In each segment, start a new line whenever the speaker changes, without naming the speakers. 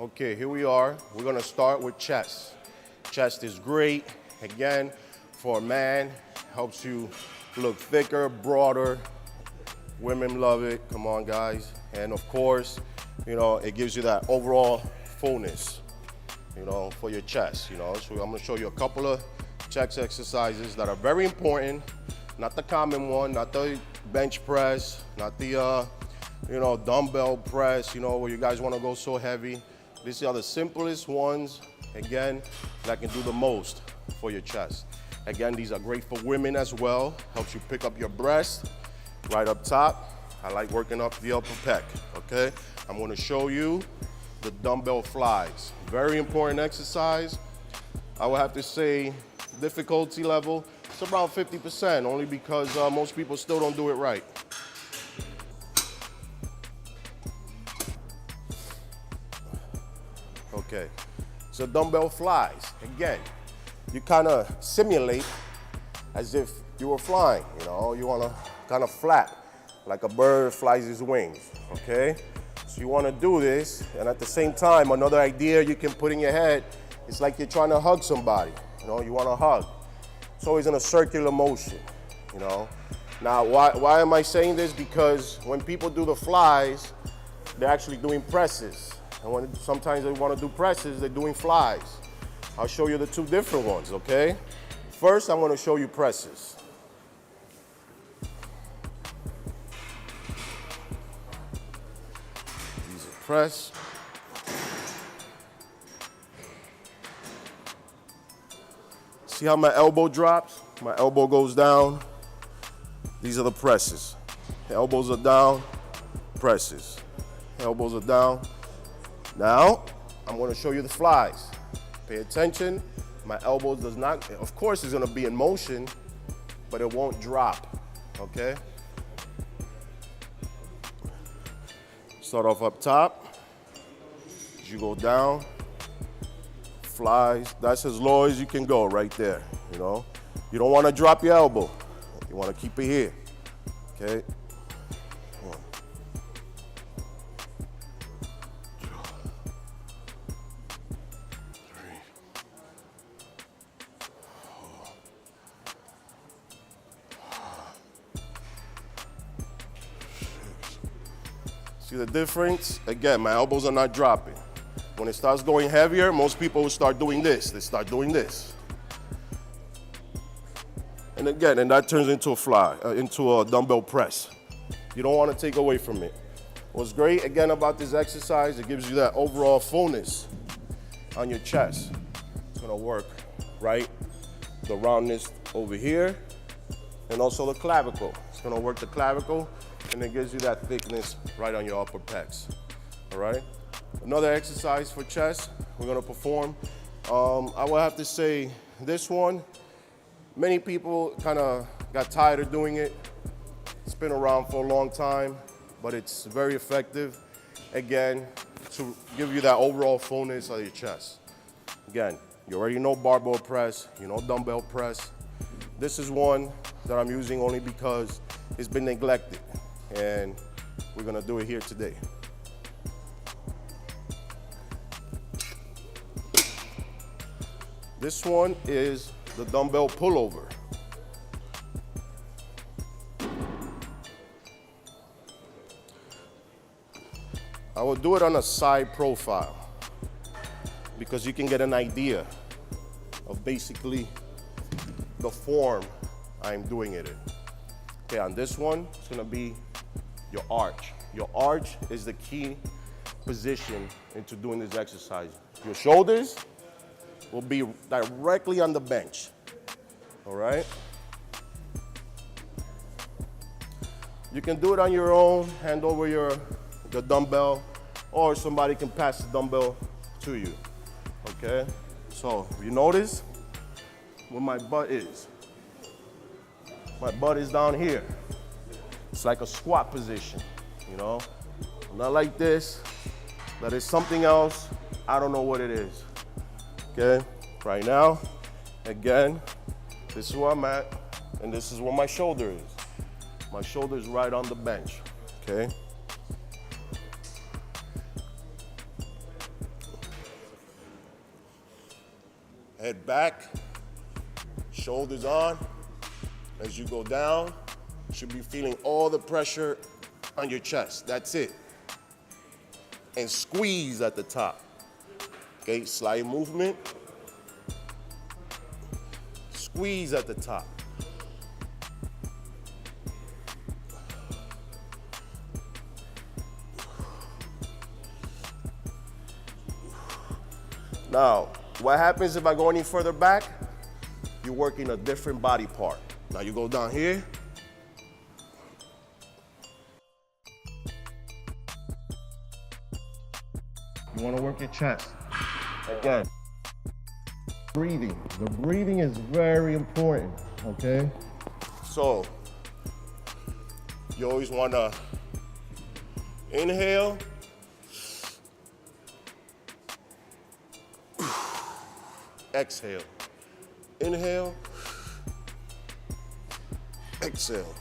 Okay, here we are. We're gonna start with chest. Chest is great, again, for a man. Helps you look thicker, broader. Women love it, come on guys. And of course, it gives you that overall fullness, for your chest, So I'm gonna show you a couple of chest exercises that are very important. Not the common one, not the bench press, not the, dumbbell press, where you guys wanna go so heavy. These are the simplest ones, again, that can do the most for your chest. Again, these are great for women as well. Helps you pick up your breast right up top. I like working up the upper pec, okay? I'm gonna show you the dumbbell flies. Very important exercise. I would have to say difficulty level, it's around 50%, only because most people still don't do it right. Okay, so dumbbell flies. Again, you kind of simulate as if you were flying, You want to kind of flap like a bird flies his wings, okay? So you want to do this, and at the same time, another idea you can put in your head, it's like you're trying to hug somebody, You want to hug. It's always in a circular motion, Now, why am I saying this? Because when people do the flies, they're actually doing presses. And sometimes they want to do presses, they're doing flies. I'll show you the two different ones, okay? First, I'm going to show you presses. These are press. See how my elbow drops? My elbow goes down. These are the presses. The elbows are down, presses. Elbows are down. Now, I'm going to show you the flies. Pay attention. My elbows does not, of course it's going to be in motion, but it won't drop, okay? Start off up top. As you go down, flies. That's as low as you can go right there, You don't want to drop your elbow. You want to keep it here, okay? See the difference? Again, my elbows are not dropping. When it starts going heavier, most people will start doing this. They start doing this. And again, and that turns into a fly, into a dumbbell press. You don't want to take away from it. What's great, again, about this exercise, it gives you that overall fullness on your chest. It's going to work, right? The roundness over here, and also the clavicle. It's going to work the clavicle, and it gives you that thickness right on your upper pecs, all right? Another exercise for chest we're gonna perform. I would have to say this one, many people kind of got tired of doing it. It's been around for a long time, but it's very effective, again, to give you that overall fullness of your chest. Again, you already know barbell press, dumbbell press. This is one that I'm using only because it's been neglected. And we're gonna do it here today. This one is the dumbbell pullover. I will do it on a side profile because you can get an idea of basically the form I'm doing it in. Okay, on this one, it's gonna be your arch. Your arch is the key position into doing this exercise. Your shoulders will be directly on the bench, all right? You can do it on your own, hand over the dumbbell, or somebody can pass the dumbbell to you, okay? So, you notice where my butt is. My butt is down here. It's like a squat position, Not like this. That is something else. I don't know what it is. Okay? Right now, again, this is where I'm at, and this is where my shoulder is. My shoulder is right on the bench, okay? back, shoulders on. As you go down, you should be feeling all the pressure on your chest. That's it. And squeeze at the top. Okay, slight movement. Squeeze at the top. Now, what happens if I go any further back? You're working a different body part. Now you go down here. You want to work your chest. Again, breathing. The breathing is very important, okay? So, you always want to inhale. Exhale. Inhale. Exhale.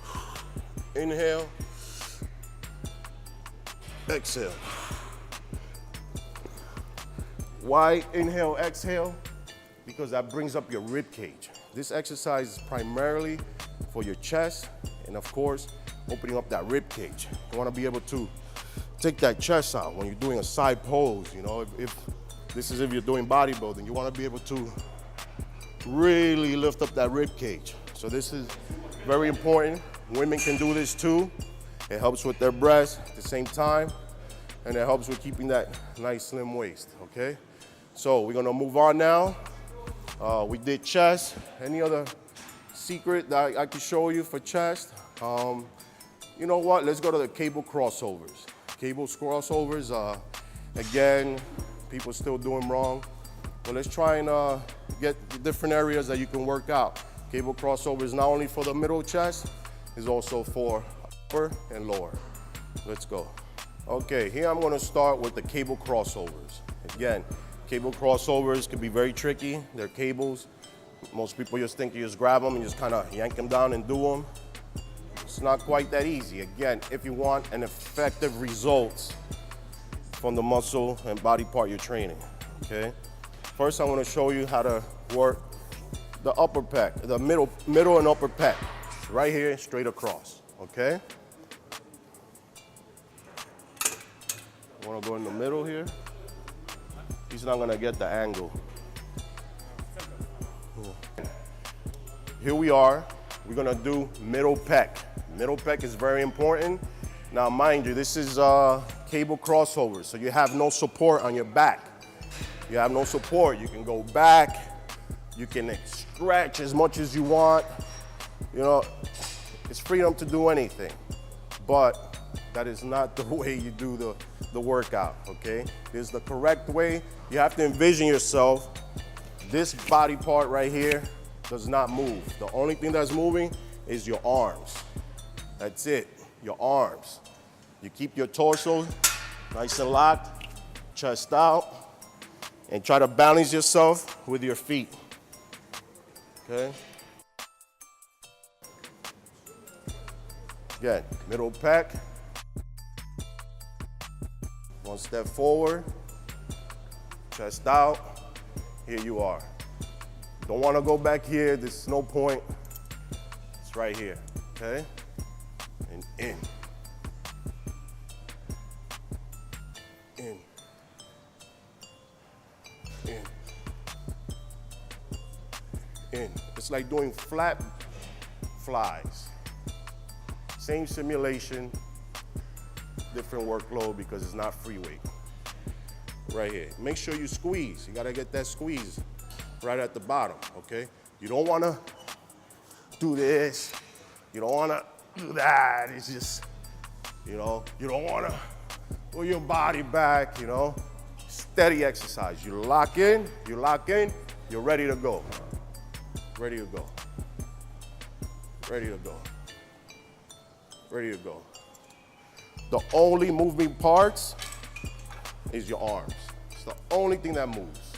Inhale. Exhale. Why inhale, exhale? Because that brings up your rib cage. This exercise is primarily for your chest and, of course, opening up that rib cage. You want to be able to take that chest out when you're doing a side pose. You know, if you're doing bodybuilding, you want to be able to really lift up that rib cage. So this is very important. Women can do this too. It helps with their breasts at the same time, and it helps with keeping that nice slim waist, okay? So we're gonna move on now. We did chest. Any other secret that I can show you for chest? You know what, let's go to the cable crossovers. Cable crossovers, again, people still do them wrong. But let's try and get different areas that you can work out. Cable crossover is not only for the middle chest, it's also for upper and lower. Let's go. Okay, here I'm gonna start with the cable crossovers. Again, cable crossovers can be very tricky. They're cables. Most people just think you just grab them and just kind of yank them down and do them. It's not quite that easy. Again, if you want an effective results from the muscle and body part you're training, okay? First, I'm gonna show you how to work the upper pec, the middle and upper pec. Right here, straight across, okay? I wanna go in the middle here. He's not gonna get the angle. Here we are, we're gonna do middle pec. Middle pec is very important. Now, mind you, this is cable crossover, so you have no support on your back. You have no support, you can go back, you can stretch as much as you want. You know, it's freedom to do anything, but that is not the way you do the workout, okay? This is the correct way. You have to envision yourself, this body part right here does not move. The only thing that's moving is your arms. That's it, your arms. You keep your torso nice and locked, chest out, and try to balance yourself with your feet, okay? Again, middle pec. One step forward, chest out, here you are. Don't wanna go back here, there's no point. It's right here, okay? And in. In. In. In. It's like doing flat flies. Same simulation, different workload because it's not free weight. Right here. Make sure you squeeze. You gotta get that squeeze right at the bottom, okay? You don't wanna do this. You don't wanna do that. It's just, you know, you don't wanna pull your body back, you know? Steady exercise. You lock in, you're ready to go. Ready to go. Ready to go. Ready to go. The only moving parts is your arms. It's the only thing that moves,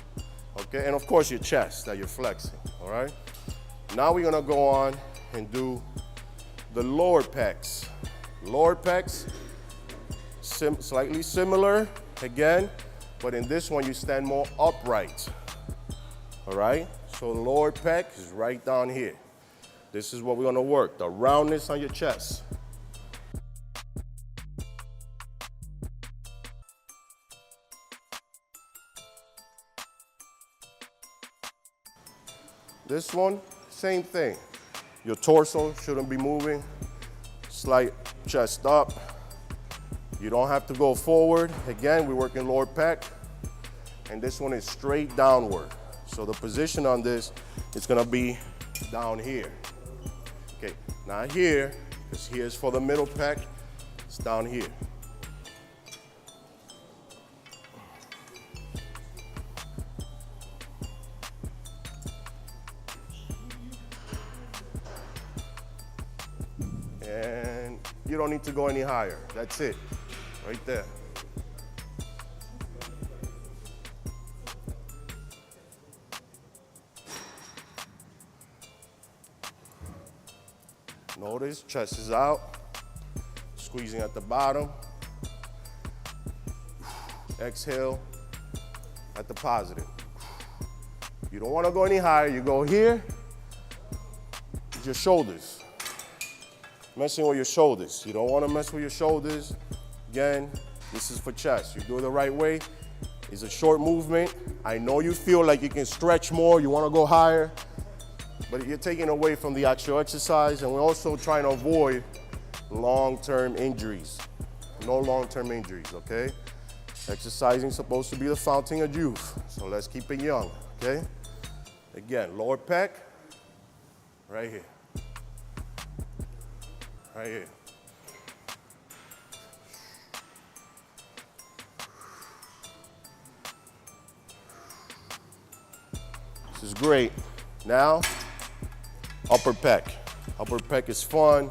okay? And of course your chest that you're flexing, all right? Now we're gonna go on and do the lower pecs. Lower pecs, slightly similar, again, but in this one you stand more upright, all right? So the lower pec is right down here. This is what we're gonna work, the roundness on your chest. This one, same thing. Your torso shouldn't be moving. Slight chest up. You don't have to go forward. Again, we're working lower pec. And this one is straight downward. So the position on this is gonna be down here. Okay, not here, because here's for the middle pec. It's down here. And you don't need to go any higher. That's it, right there. Notice, chest is out, squeezing at the bottom. Exhale at the positive. You don't want to go any higher. You go here, your shoulders. Messing with your shoulders. You don't want to mess with your shoulders. Again, this is for chest. You do it the right way. It's a short movement. I know you feel like you can stretch more, you want to go higher, but you're taking away from the actual exercise, and we're also trying to avoid long-term injuries. No long-term injuries, okay? Exercising is supposed to be the fountain of youth, so let's keep it young, okay? Again, lower pec, right here. Right here. This is great. Now, upper pec. Upper pec is fun.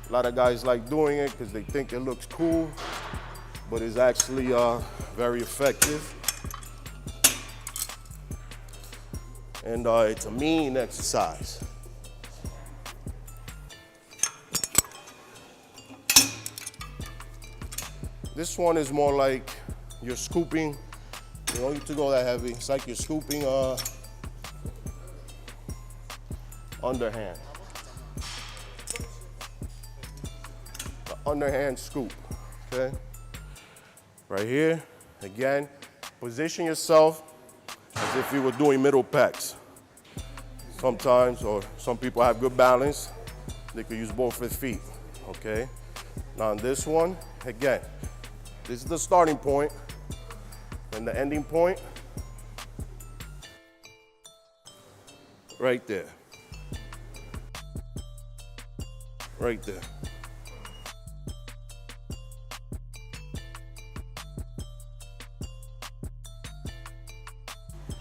A lot of guys like doing it because they think it looks cool, but it's actually very effective. And it's a mean exercise. This one is more like you're scooping. You don't need to go that heavy. It's like you're scooping underhand. The underhand scoop, okay? Right here, again, position yourself as if you were doing middle pecs. Sometimes, or some people have good balance, they could use both their feet, okay? Now on this one, again, this is the starting point, and the ending point, right there. Right there.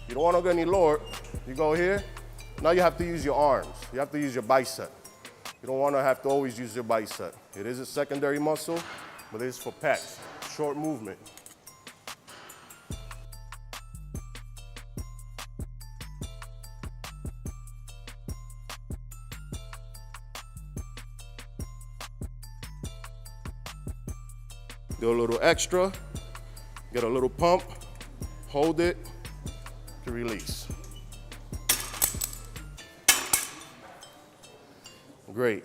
You don't want to go any lower. You go here. Now you have to use your arms. You have to use your bicep. You don't want to have to always use your bicep. It is a secondary muscle, but it is for pecs. Short movement. Do a little extra, get a little pump, hold it, to release. Great.